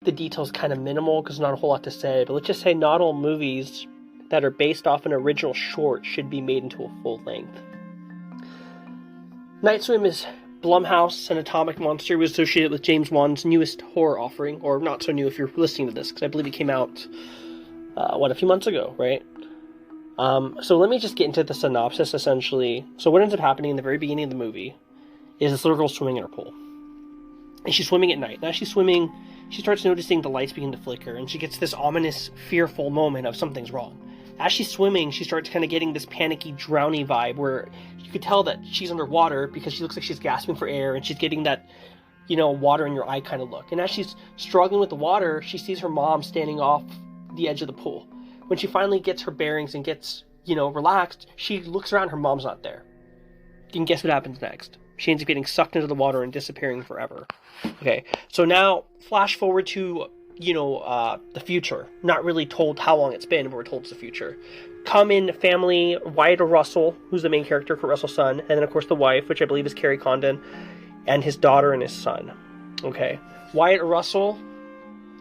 the details kind of minimal because not a whole lot to say, but let's just say not all movies that are based off an original short should be made into a full length. Night Swim is Blumhouse, an atomic monster was associated with James Wan's newest horror offering, or not so new if you're listening to this, because I believe it came out, a few months ago, right? So let me just get into the synopsis, essentially. So what ends up happening in the very beginning of the movie is this little girl swimming in her pool. And she's swimming at night. Now she's swimming, she starts noticing the lights begin to flicker, and she gets this ominous, fearful moment of something's wrong. As she's swimming, she starts kind of getting this panicky, drowny vibe where you could tell that she's underwater because she looks like she's gasping for air, and she's getting that, water in your eye kind of look. And as she's struggling with the water, she sees her mom standing off the edge of the pool. When she finally gets her bearings and gets, relaxed, she looks around, her mom's not there. You can guess what happens next. She ends up getting sucked into the water and disappearing forever. Okay, so now, flash forward to the future. Not really told how long it's been, but we're told it's the future. Come in family, Wyatt Russell, who's the main character, Kurt Russell's son, and then of course the wife, which I believe is Carrie Condon, and his daughter and his son. Okay, Wyatt Russell,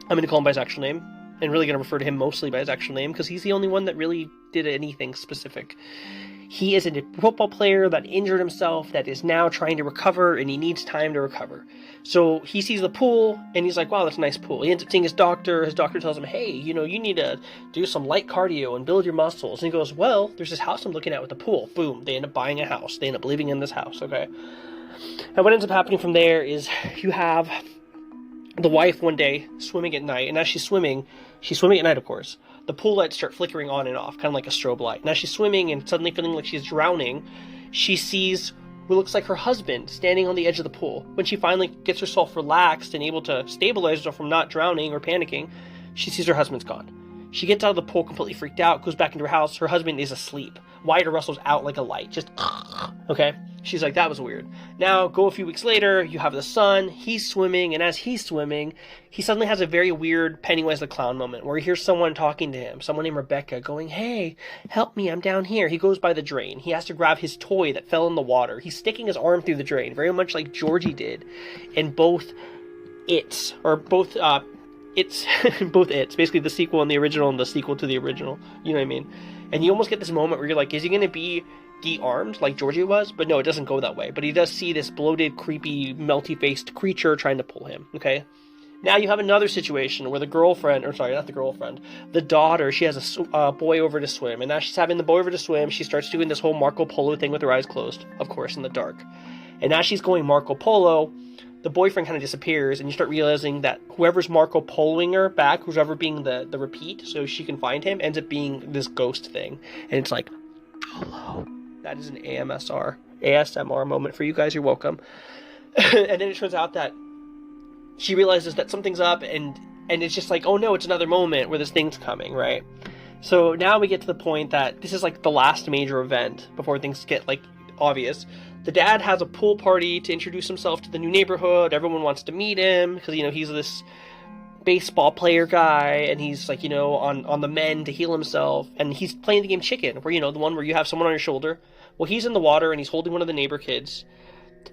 I'm going to call him by his actual name, and really going to refer to him mostly by his actual name, because he's the only one that really did anything specific. He is a football player that injured himself, that is now trying to recover, and he needs time to recover. So he sees the pool, and he's like, wow, that's a nice pool. He ends up seeing his doctor. His doctor tells him, hey, you need to do some light cardio and build your muscles. And he goes, well, there's this house I'm looking at with the pool. Boom, they end up buying a house. They end up living in this house, okay? And what ends up happening from there is you have the wife one day swimming at night, and as she's swimming at night, of course. The pool lights start flickering on and off, kind of like a strobe light. And as she's swimming and suddenly feeling like she's drowning, she sees what looks like her husband standing on the edge of the pool. When she finally gets herself relaxed and able to stabilize herself from not drowning or panicking, she sees her husband's gone. She gets out of the pool completely freaked out, goes back into her house. Her husband is asleep. Wyatt Russell's out like a light, just okay? She's like, that was weird. Now, go a few weeks later, you have the son, he's swimming, and as he's swimming, he suddenly has a very weird Pennywise the Clown moment, where he hears someone talking to him, someone named Rebecca, going, hey, help me, I'm down here. He goes by the drain. He has to grab his toy that fell in the water. He's sticking his arm through the drain, very much like Georgie did in both It's, basically the sequel and the original and the sequel to the original, you know what I mean? And you almost get this moment where you're like, is he going to be de-armed like Georgie was? But no, it doesn't go that way. But he does see this bloated, creepy, melty-faced creature trying to pull him, okay? Now you have another situation where the daughter, she has a boy over to swim. And as she's having the boy over to swim, she starts doing this whole Marco Polo thing with her eyes closed, of course, in the dark. And as she's going Marco Polo, the boyfriend kind of disappears, and you start realizing that whoever's Marco Poloing her back, who's ever being the repeat, so she can find him, ends up being this ghost thing. And it's like, hello. That is an ASMR moment for you guys. You're welcome. And then it turns out that she realizes that something's up, and it's just like, oh no, it's another moment where this thing's coming, right? So now we get to the point that this is like the last major event before things get like obvious. The dad has a pool party to introduce himself to the new neighborhood. Everyone wants to meet him because, he's this baseball player guy, and he's like, on the mend to heal himself. And he's playing the game Chicken, where, the one where you have someone on your shoulder. Well, he's in the water, and he's holding one of the neighbor kids.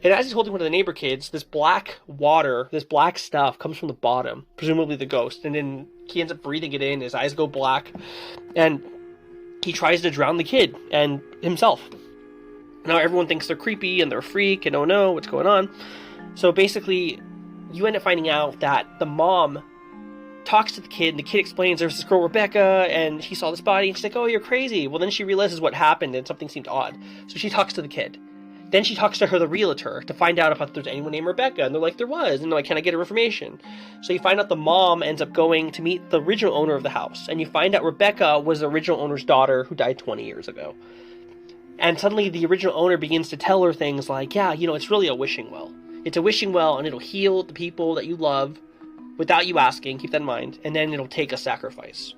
And as he's holding one of the neighbor kids, this black water, this black stuff comes from the bottom, presumably the ghost. And then he ends up breathing it in. His eyes go black. And he tries to drown the kid and himself. Now everyone thinks they're creepy and they're a freak and oh no, what's going on? So basically, you end up finding out that the mom talks to the kid, and the kid explains there's this girl, Rebecca, and she saw this body, and she's like, oh, you're crazy. Well, then she realizes what happened, and something seemed odd. So she talks to the kid. Then she talks to the realtor, to find out if there's anyone named Rebecca, and they're like, there was, and they're like, can I get her information? So you find out the mom ends up going to meet the original owner of the house, and you find out Rebecca was the original owner's daughter who died 20 years ago. And suddenly the original owner begins to tell her things like, yeah, it's really a wishing well. It's a wishing well, and it'll heal the people that you love without you asking, keep that in mind, and then it'll take a sacrifice.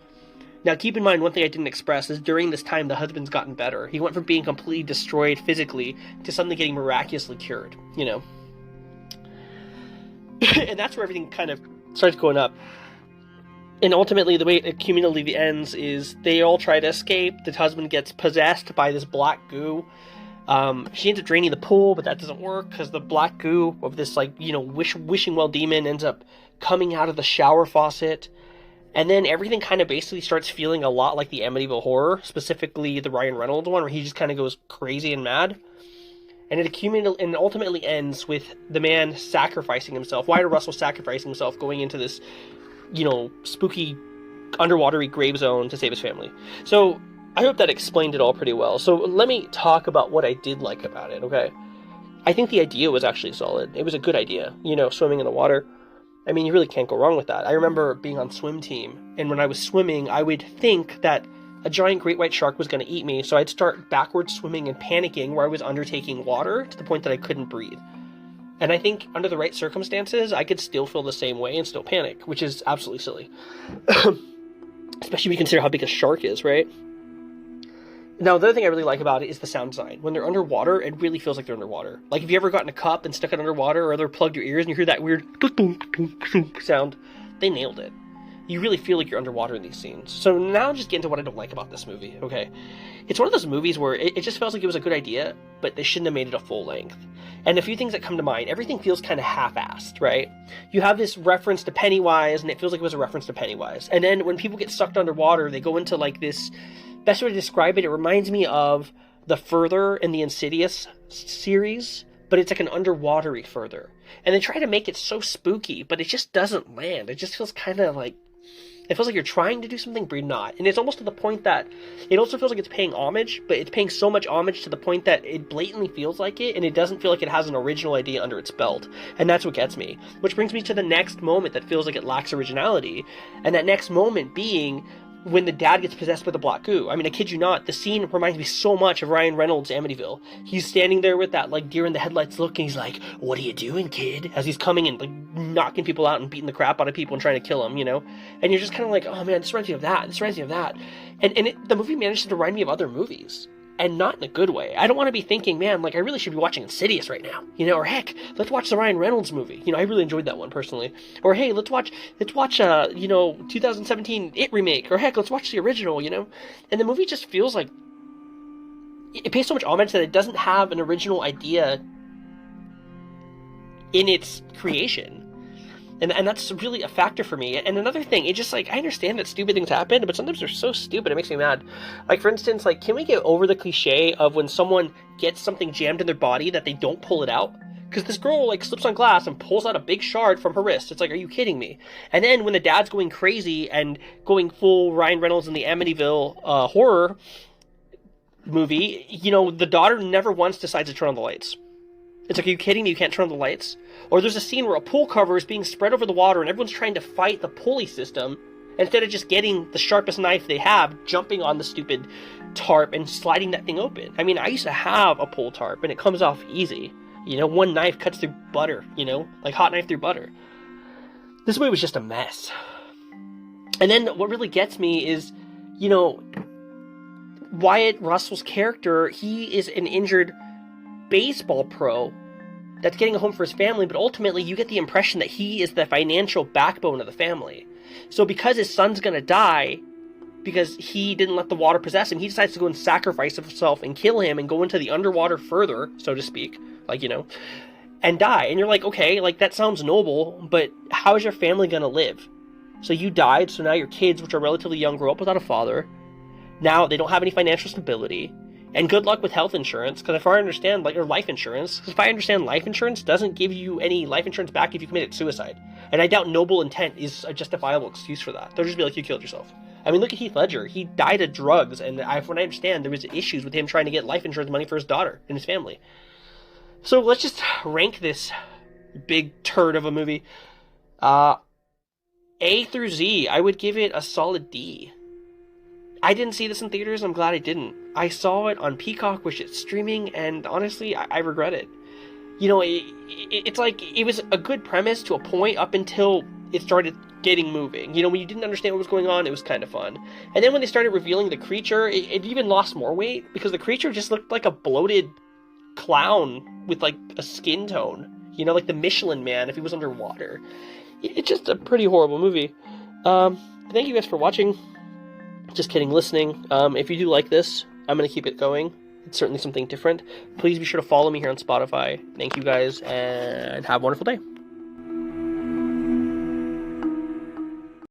Now, keep in mind, one thing I didn't express is during this time, the husband's gotten better. He went from being completely destroyed physically to suddenly getting miraculously cured, And that's where everything kind of starts going up. And ultimately, the way it cumulatively ends is they all try to escape. The husband gets possessed by this black goo. She ends up draining the pool, but that doesn't work because the black goo of this, wishing well demon ends up coming out of the shower faucet. And then everything kind of basically starts feeling a lot like the Amityville Horror, specifically the Ryan Reynolds one, where he just kind of goes crazy and mad. And it ultimately ends with the man sacrificing himself. Wyatt Russell sacrificing himself, going into this, spooky, underwatery grave zone to save his family. So I hope that explained it all pretty well. So let me talk about what I did like about it, okay? I think the idea was actually solid. It was a good idea, swimming in the water. I mean, you really can't go wrong with that. I remember being on swim team, and when I was swimming, I would think that a giant great white shark was going to eat me, so I'd start backwards swimming and panicking where I was undertaking water to the point that I couldn't breathe. And I think under the right circumstances, I could still feel the same way and still panic, which is absolutely silly. Especially when you consider how big a shark is, right? Now, the other thing I really like about it is the sound design. When they're underwater, it really feels like they're underwater. Like, if you ever gotten a cup and stuck it underwater, or they're plugged your ears and you hear that weird sound, they nailed it. You really feel like you're underwater in these scenes. So now just get into what I don't like about this movie, okay? It's one of those movies where it just feels like it was a good idea, but they shouldn't have made it a full length. And a few things that come to mind, everything feels kind of half-assed, right? You have this reference to Pennywise, and it feels like it was a reference to Pennywise. And then when people get sucked underwater, they go into like this... Best way to describe it, it reminds me of the Further in the Insidious series, but it's like an underwatery Further. And they try to make it so spooky, but it just doesn't land. It just feels kind of like... It feels like you're trying to do something, but you're not. And it's almost to the point that it also feels like it's paying homage, but it's paying so much homage to the point that it blatantly feels like it, and it doesn't feel like it has an original idea under its belt. And that's what gets me. Which brings me to the next moment that feels like it lacks originality. And that next moment being... when the dad gets possessed by the black goo. I mean, I kid you not, the scene reminds me so much of Ryan Reynolds' Amityville. He's standing there with that, like, deer in the headlights look, and he's like, "What are you doing, kid?" As he's coming and, like, knocking people out and beating the crap out of people and trying to kill them, And you're just kind of like, oh man, this reminds me of that, this reminds me of that. And the movie manages to remind me of other movies. And not in a good way. I don't want to be thinking, man, like, I really should be watching Insidious right now. Or heck, let's watch the Ryan Reynolds movie. I really enjoyed that one, personally. Or, hey, let's watch 2017 It remake. Or, heck, let's watch the original, And the movie just feels like... It pays so much homage that it doesn't have an original idea in its creation. And that's really a factor for me. And another thing, it just, like, I understand that stupid things happen, but sometimes they're so stupid, it makes me mad. Like, for instance, like, can we get over the cliche of when someone gets something jammed in their body that they don't pull it out? Because this girl, like, slips on glass and pulls out a big shard from her wrist. It's like, are you kidding me? And then when the dad's going crazy and going full Ryan Reynolds in the Amityville horror movie, the daughter never once decides to turn on the lights. It's like, are you kidding me? You can't turn on the lights? Or there's a scene where a pool cover is being spread over the water and everyone's trying to fight the pulley system instead of just getting the sharpest knife they have, jumping on the stupid tarp and sliding that thing open. I mean, I used to have a pull tarp and it comes off easy. One knife cuts through butter, like hot knife through butter. This movie was just a mess. And then what really gets me is, Wyatt Russell's character, he is an injured baseball pro that's getting a home for his family, but ultimately you get the impression that he is the financial backbone of the family. So because his son's gonna die because he didn't let the water possess him, he decides to go and sacrifice himself and kill him and go into the underwater further, so to speak, and die. And you're like, okay, like, that sounds noble, but how is your family gonna live? So you died, so now your kids, which are relatively young, grow up without a father. Now they don't have any financial stability. And good luck with health insurance, because if I understand, or life insurance, because if I understand, life insurance doesn't give you any life insurance back if you committed suicide. And I doubt noble intent is a justifiable excuse for that. They'll just be like, you killed yourself. I mean, look at Heath Ledger. He died of drugs, and from what I understand, there was issues with him trying to get life insurance money for his daughter and his family. So let's just rank this big turd of a movie. A through Z, I would give it a solid D. I didn't see this in theaters, I'm glad I didn't. I saw it on Peacock, which it's streaming, and honestly, I regret it. It's like, it was a good premise to a point up until it started getting moving. When you didn't understand what was going on, it was kind of fun. And then when they started revealing the creature, it even lost more weight, because the creature just looked like a bloated clown with, like, a skin tone. Like the Michelin Man if he was underwater. It's just a pretty horrible movie. Thank you guys for watching. Just kidding, listening. If you do like this, I'm going to keep it going. It's certainly something different. Please be sure to follow me here on Spotify. Thank you guys, and have a wonderful day.